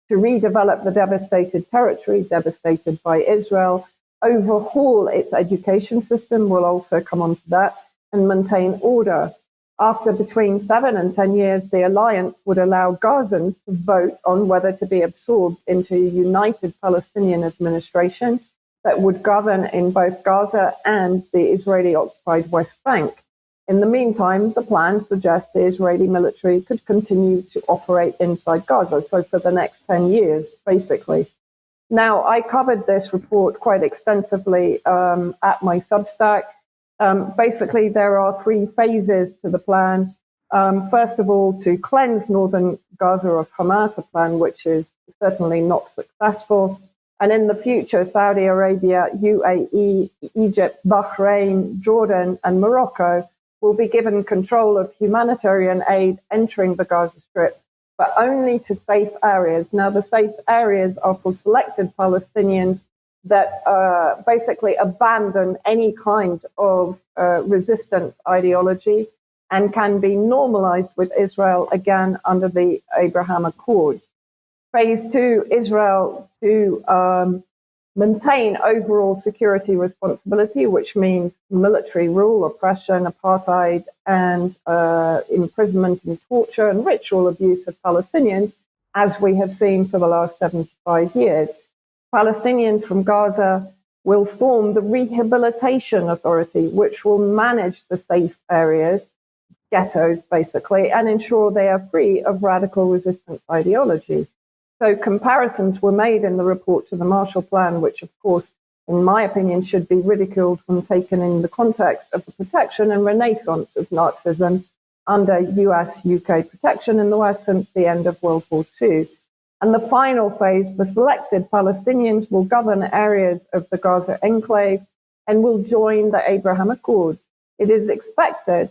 to redevelop the devastated territory devastated by Israel, overhaul its education system, we'll also come on to that, and maintain order. After between 7 and 10 years, the alliance would allow Gazans to vote on whether to be absorbed into a united Palestinian administration that would govern in both Gaza and the Israeli-occupied West Bank. In the meantime, the plan suggests the Israeli military could continue to operate inside Gaza, so for the next 10 years, basically. Now, I covered this report quite extensively at my Substack. Basically, there are 3 phases to the plan. First of all, to cleanse northern Gaza of Hamas, a plan which is certainly not successful. And in the future, Saudi Arabia, UAE, Egypt, Bahrain, Jordan, and Morocco will be given control of humanitarian aid entering the Gaza Strip, but only to safe areas. Now, the safe areas are for selected Palestinians that basically abandon any kind of resistance ideology and can be normalized with Israel again under the Abraham Accords. Phase 2, Israel to maintain overall security responsibility, which means military rule, oppression, apartheid, and imprisonment and torture and ritual abuse of Palestinians, as we have seen for the last 75 years. Palestinians from Gaza will form the Rehabilitation Authority, which will manage the safe areas, ghettos basically, and ensure they are free of radical resistance ideology. So comparisons were made in the report to the Marshall Plan, which of course, in my opinion, should be ridiculed when taken in the context of the protection and renaissance of Nazism under US-UK protection in the West since the end of World War II. And the final phase, the selected Palestinians will govern areas of the Gaza enclave and will join the Abraham Accords. It is expected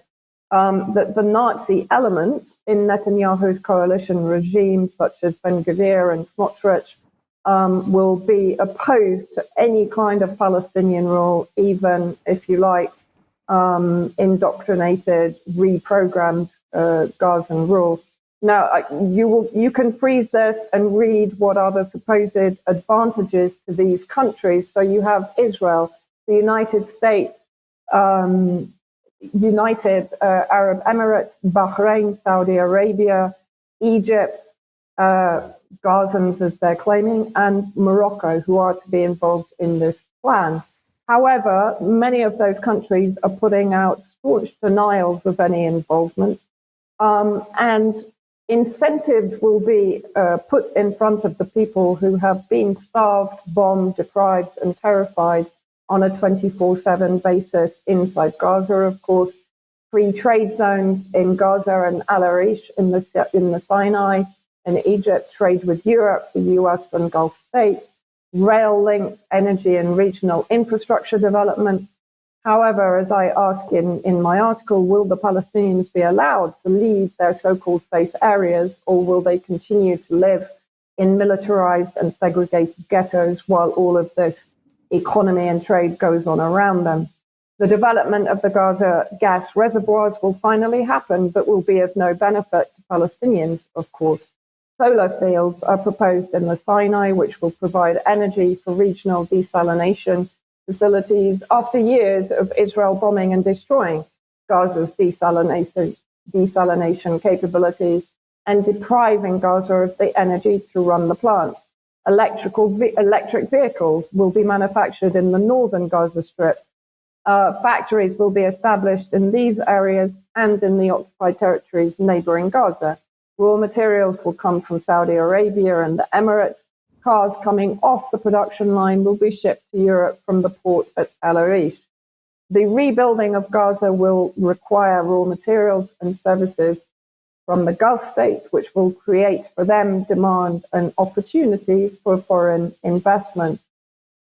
that the Nazi elements in Netanyahu's coalition regime, such as Ben-Gvir and Smotrich, will be opposed to any kind of Palestinian rule, even, if you like, indoctrinated, reprogrammed Gazan rule. Now, you can freeze this and read what are the supposed advantages to these countries. So you have Israel, the United States, United Arab Emirates, Bahrain, Saudi Arabia, Egypt, Gazans as they're claiming, and Morocco, who are to be involved in this plan. However, many of those countries are putting out staunch denials of any involvement, and incentives will be put in front of the people who have been starved, bombed, deprived, and terrified on a 24/7 basis inside Gaza, of course. Free trade zones in Gaza and Al Arish in the Sinai, in Egypt, trade with Europe, the US and Gulf states, rail links, energy and regional infrastructure development. However, as I ask in my article, will the Palestinians be allowed to leave their so-called safe areas, or will they continue to live in militarized and segregated ghettos while all of this economy and trade goes on around them? The development of the Gaza gas reservoirs will finally happen, but will be of no benefit to Palestinians, of course. Solar fields are proposed in the Sinai, which will provide energy for regional desalination facilities after years of Israel bombing and destroying Gaza's desalination capabilities and depriving Gaza of the energy to run the plants. Electric vehicles will be manufactured in the northern Gaza Strip. Factories will be established in these areas and in the occupied territories neighboring Gaza. Raw materials will come from Saudi Arabia and the Emirates. Cars coming off the production line will be shipped to Europe from the port at Al Arish. The rebuilding of Gaza will require raw materials and services from the Gulf states, which will create for them demand and opportunity for foreign investment.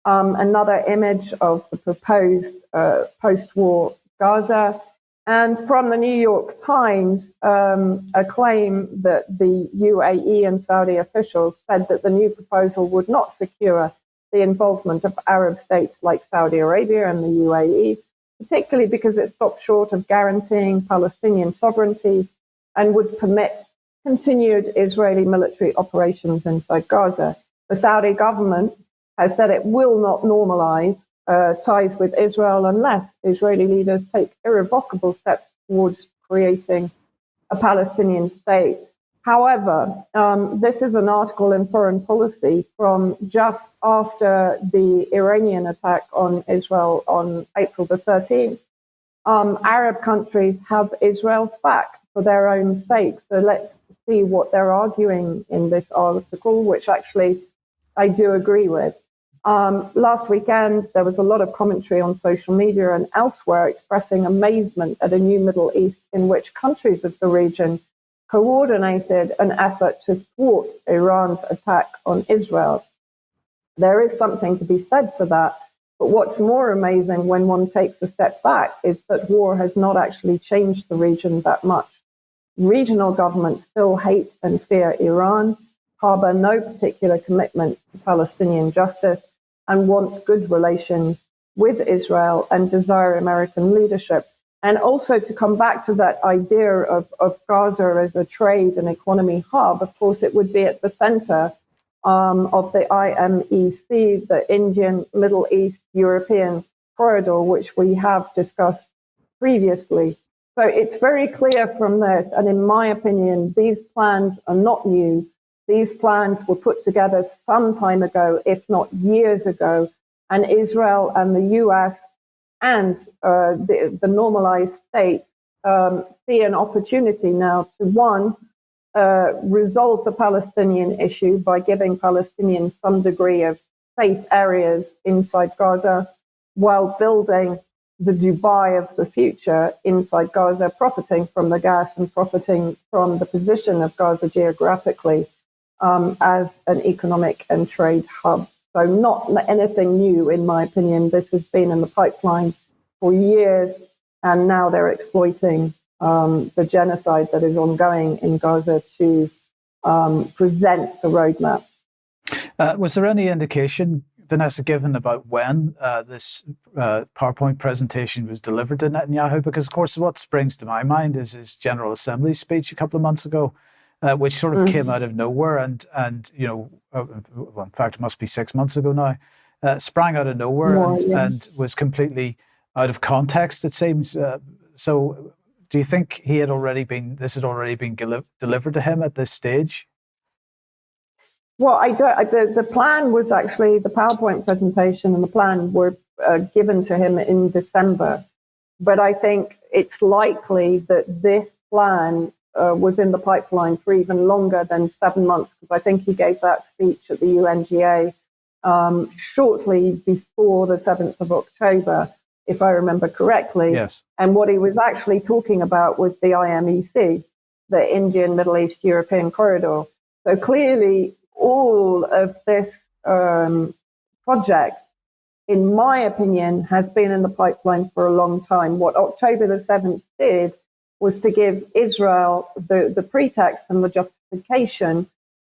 Another image of the proposed post-war Gaza. And from the New York Times, a claim that the UAE and Saudi officials said that the new proposal would not secure the involvement of Arab states like Saudi Arabia and the UAE, particularly because it stopped short of guaranteeing Palestinian sovereignty and would permit continued Israeli military operations inside Gaza. The Saudi government has said it will not normalize ties with Israel unless Israeli leaders take irrevocable steps towards creating a Palestinian state. However, this is an article in Foreign Policy from just after the Iranian attack on Israel on April the 13th. Arab countries have Israel's back for their own sake. So let's see what they're arguing in this article, which actually I do agree with. Last weekend, there was a lot of commentary on social media and elsewhere expressing amazement at a new Middle East in which countries of the region coordinated an effort to thwart Iran's attack on Israel. There is something to be said for that. But what's more amazing when one takes a step back is that war has not actually changed the region that much. Regional governments still hate and fear Iran, harbor no particular commitment to Palestinian justice, and want good relations with Israel and desire American leadership. And also to come back to that idea of Gaza as a trade and economy hub, of course, it would be at the center of the IMEC, the Indian, Middle East, European corridor, which we have discussed previously. So it's very clear from this, and in my opinion, these plans are not new. These plans were put together some time ago, if not years ago, and Israel and the US and the normalized state see an opportunity now to, one, resolve the Palestinian issue by giving Palestinians some degree of safe areas inside Gaza, while building the Dubai of the future inside Gaza, profiting from the gas and profiting from the position of Gaza geographically as an economic and trade hub. So not anything new, in my opinion. This has been in the pipeline for years, and now they're exploiting the genocide that is ongoing in Gaza to present the roadmap. Was there any indication, Vanessa, given about when this PowerPoint presentation was delivered to Netanyahu? Because, of course, what springs to my mind is his General Assembly speech a couple of months ago, which sort of came out of nowhere and well, in fact, it must be 6 months ago now, sprang out of nowhere and was completely out of context, it seems. So do you think this had already been delivered to him at this stage? Well, the plan was actually, the PowerPoint presentation and the plan were given to him in December. But I think it's likely that this plan was in the pipeline for even longer than 7 months, because I think he gave that speech at the UNGA shortly before the 7th of October, if I remember correctly. Yes. And what he was actually talking about was the IMEC, the Indian, Middle East, European corridor. So clearly, all of this project, in my opinion, has been in the pipeline for a long time. What October the 7th did was to give Israel the pretext and the justification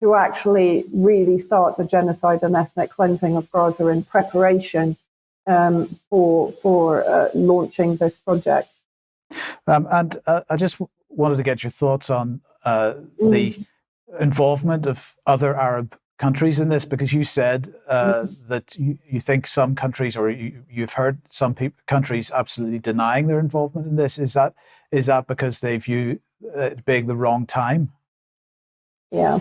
to actually really start the genocide and ethnic cleansing of Gaza in preparation for launching this project. And I just wanted to get your thoughts on the involvement of other Arab countries in this, because you said that you think some countries, or you've heard some countries absolutely denying their involvement in this. Is that because they view it being the wrong time? Yeah,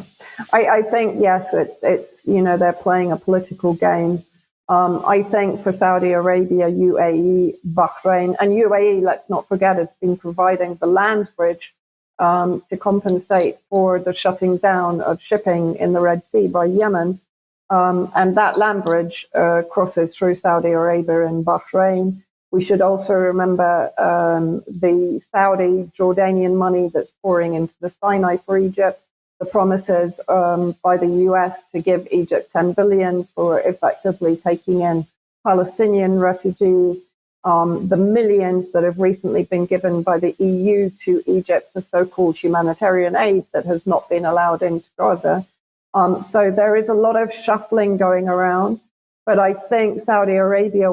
I think, yes, it's they're playing a political game. I think for Saudi Arabia, UAE, Bahrain, and UAE, let's not forget, it's been providing the land bridge to compensate for the shutting down of shipping in the Red Sea by Yemen. And that land bridge crosses through Saudi Arabia and Bahrain. We should also remember the Saudi Jordanian money that's pouring into the Sinai for Egypt, the promises by the US to give Egypt $10 billion for effectively taking in Palestinian refugees, the millions that have recently been given by the EU to Egypt for so-called humanitarian aid that has not been allowed into Gaza. So there is a lot of shuffling going around, but I think Saudi Arabia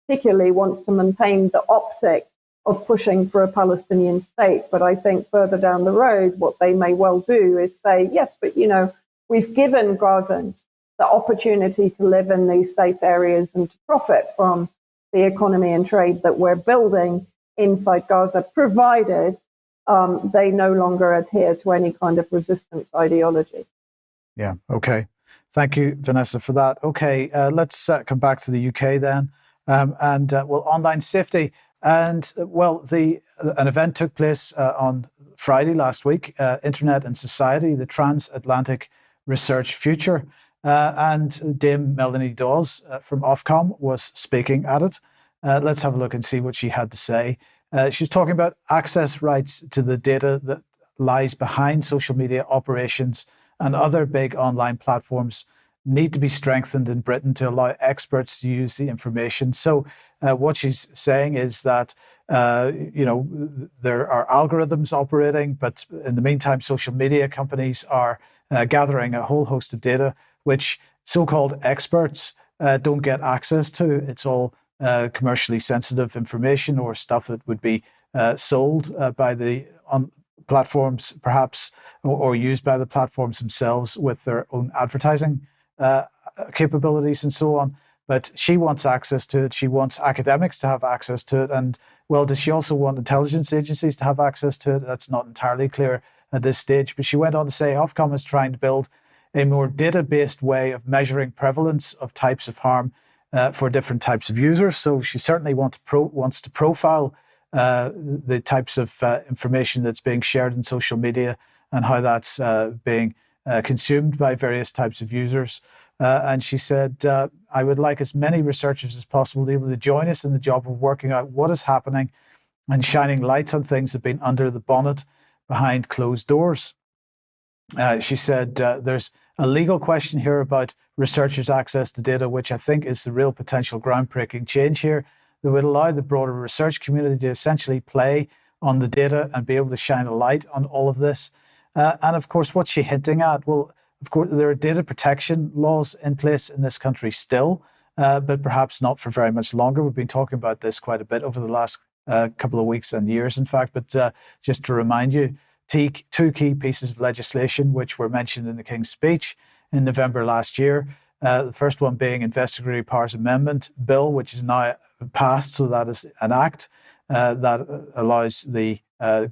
particularly wants to maintain the optic of pushing for a Palestinian state. But I think further down the road, what they may well do is say, yes, but we've given Gazans the opportunity to live in these safe areas and to profit from the economy and trade that we're building inside Gaza, provided they no longer adhere to any kind of resistance ideology. Yeah, okay. Thank you, Vanessa, for that. Okay, let's come back to the UK then. Online safety. And, an event took place on Friday last week, Internet and Society, the Transatlantic Research Future. And Dame Melanie Dawes from Ofcom was speaking at it. Let's have a look and see what she had to say. She was talking about access rights to the data that lies behind social media operations and other big online platforms need to be strengthened in Britain to allow experts to use the information. So what she's saying is that, there are algorithms operating, but in the meantime, social media companies are gathering a whole host of data which so-called experts don't get access to. It's all commercially sensitive information or stuff that would be sold by the platforms, perhaps, or used by the platforms themselves with their own advertising capabilities and so on. But she wants access to it. She wants academics to have access to it. And, well, does she also want intelligence agencies to have access to it? That's not entirely clear at this stage. But she went on to say Ofcom is trying to build a more data-based way of measuring prevalence of types of harm for different types of users. So she certainly wants to profile the types of information that's being shared in social media and how that's being consumed by various types of users. And she said, I would like as many researchers as possible to be able to join us in the job of working out what is happening and shining lights on things that have been under the bonnet behind closed doors. She said, there's a legal question here about researchers' access to data, which I think is the real potential groundbreaking change here that would allow the broader research community to essentially play on the data and be able to shine a light on all of this. And of course, what's she hinting at? Well, of course, there are data protection laws in place in this country still, but perhaps not for very much longer. We've been talking about this quite a bit over the last couple of weeks and years, in fact. But just to remind you, two key pieces of legislation which were mentioned in the King's speech in November last year. The first one being Investigatory Powers Amendment Bill, which is now passed. So that is an act that allows the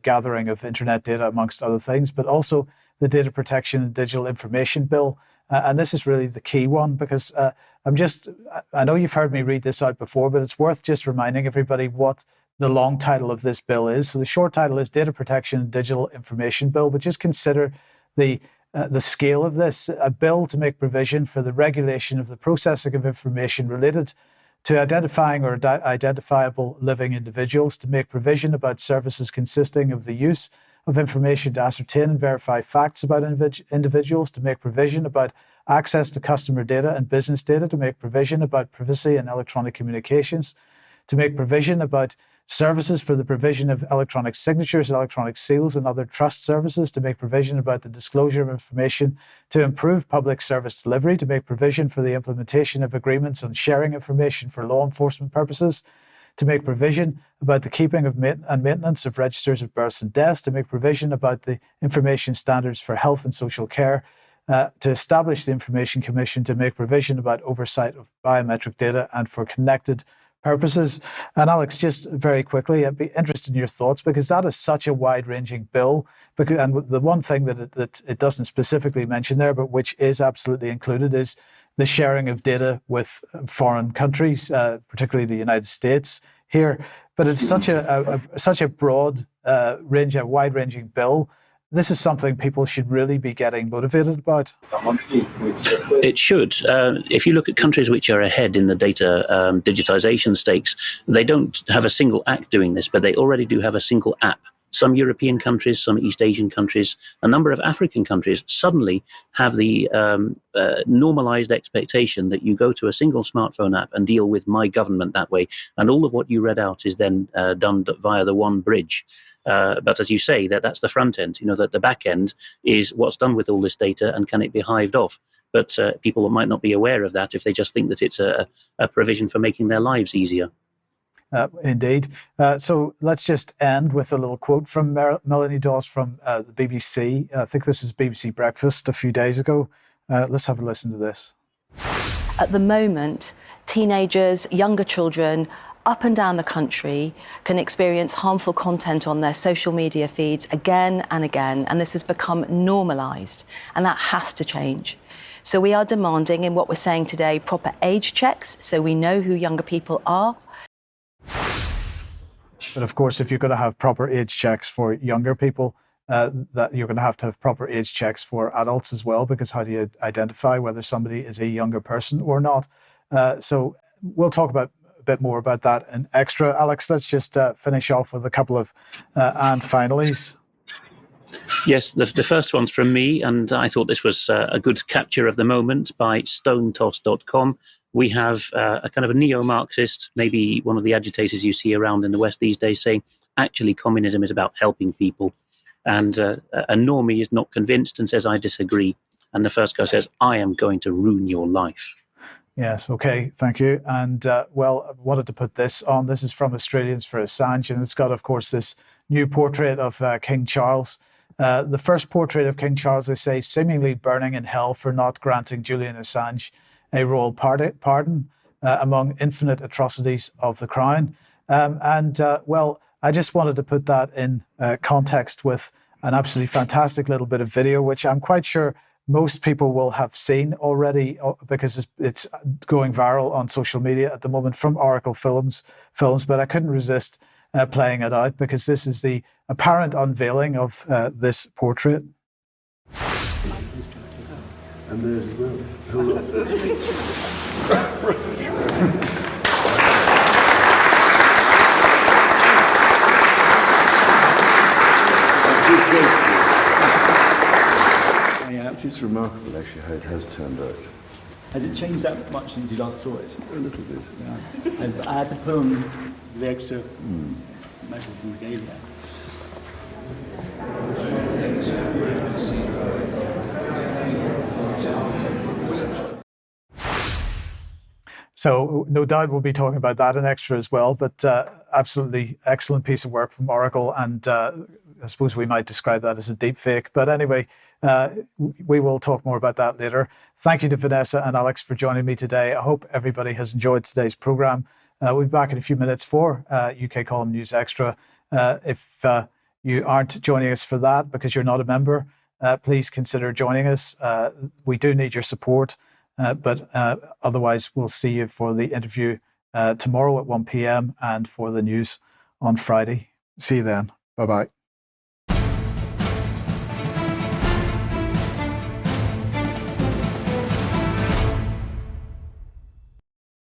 gathering of internet data, amongst other things, but also the Data Protection and Digital Information Bill. And this is really the key one, because I know you've heard me read this out before, but it's worth just reminding everybody what the long title of this bill is. So the short title is Data Protection and Digital Information Bill, but just consider the scale of this. A bill to make provision for the regulation of the processing of information related to identifying or identifiable living individuals, to make provision about services consisting of the use of information to ascertain and verify facts about individuals, to make provision about access to customer data and business data, to make provision about privacy and electronic communications, to make provision about services for the provision of electronic signatures, electronic seals, and other trust services, to make provision about the disclosure of information to improve public service delivery, to make provision for the implementation of agreements on sharing information for law enforcement purposes, to make provision about the keeping of and maintenance of registers of births and deaths, to make provision about the information standards for health and social care, to establish the Information Commission, to make provision about oversight of biometric data and for connected purposes. And Alex, just very quickly, I'd be interested in your thoughts, because that is such a wide-ranging bill. And the one thing that it doesn't specifically mention there, but which is absolutely included, is the sharing of data with foreign countries, particularly the United States here. But it's such a broad range, a wide-ranging bill. This is something people should really be getting motivated about. It should. If you look at countries which are ahead in the data digitization stakes, they don't have a single act doing this, but they already do have a single app. Some European countries, some East Asian countries, a number of African countries suddenly have the normalized expectation that you go to a single smartphone app and deal with My Government that way. And all of what you read out is then done via the one bridge. But as you say, that's the front end. That the back end is what's done with all this data and can it be hived off. But people might not be aware of that if they just think that it's a provision for making their lives easier. Indeed. So let's just end with a little quote from Melanie Dawes from the BBC. I think this was BBC Breakfast a few days ago. Let's have a listen to this. At the moment, teenagers, younger children, up and down the country can experience harmful content on their social media feeds again and again, and this has become normalised, and that has to change. So we are demanding, in what we're saying today, proper age checks, so we know who younger people are. But of course, if you're going to have proper age checks for younger people, that you're going to have proper age checks for adults as well, because how do you identify whether somebody is a younger person or not? So we'll talk about a bit more about that in extra. Alex, let's just finish off with a couple of and finalies. Yes, the first one's from me, and I thought this was a good capture of the moment by stonetoss.com. We have a kind of a neo-Marxist, maybe one of the agitators you see around in the West these days, saying, actually, communism is about helping people. And a normie is not convinced and says, I disagree. And the first guy says, I am going to ruin your life. Yes, okay, thank you. And well, I wanted to put this on. This is from Australians for Assange, and it's got, of course, this new portrait of King Charles. The first portrait of King Charles, they say, seemingly burning in hell for not granting Julian Assange a royal pardon among infinite atrocities of the crown. Well, I just wanted to put that in context with an absolutely fantastic little bit of video, which I'm quite sure most people will have seen already because it's going viral on social media at the moment from Oracle Films. But I couldn't resist playing it out because this is the apparent unveiling of this portrait. And there's as well. It's remarkable actually how it has turned out. Has it changed that much since you last saw it? A little bit. Yeah. I had to put on the extra medals and regalia. So no doubt we'll be talking about that in extra as well, but absolutely excellent piece of work from Oracle, and I suppose we might describe that as a deep fake. But anyway, we will talk more about that later. Thank you to Vanessa and Alex for joining me today. I hope everybody has enjoyed today's programme. We'll be back in a few minutes for UK Column News Extra. If you aren't joining us for that because you're not a member, please consider joining us. We do need your support, but otherwise we'll see you for the interview tomorrow at 1 p.m. and for the news on Friday. See you then. Bye-bye.